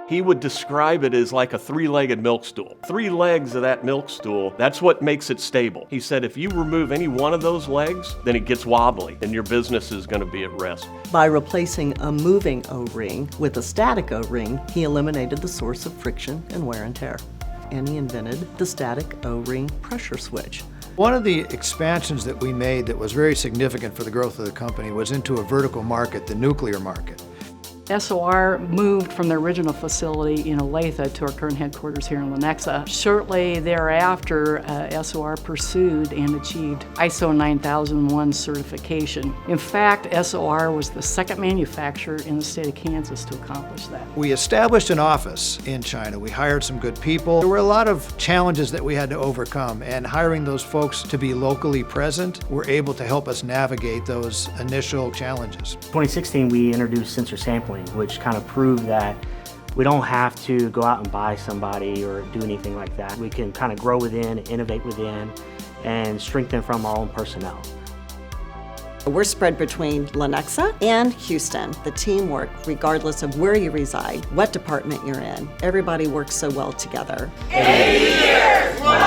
He would describe it as like a three-legged milk stool. 3 legs of that milk stool, that's what makes it stable. He said if you remove any one of those legs, then it gets wobbly and your business is going to be at risk. By replacing a moving O-ring with a static O-ring, he eliminated the source of friction and wear and tear. And he invented the static O-ring pressure switch. One of the expansions that we made that was very significant for the growth of the company was into a vertical market, the nuclear market. SOR moved from their original facility in Olathe to our current headquarters here in Lenexa. Shortly thereafter, SOR pursued and achieved ISO 9001 certification. In fact, SOR was the second manufacturer in the state of Kansas to accomplish that. We established an office in China. We hired some good people. There were a lot of challenges that we had to overcome, and hiring those folks to be locally present were able to help us navigate those initial challenges. 2016, we introduced sensor sampling, which kind of proved that we don't have to go out and buy somebody or do anything like that. We can kind of grow within, innovate within, and strengthen from our own personnel. We're spread between Lenexa and Houston. The teamwork, regardless of where you reside, what department you're in, everybody works so well together. 80 years, one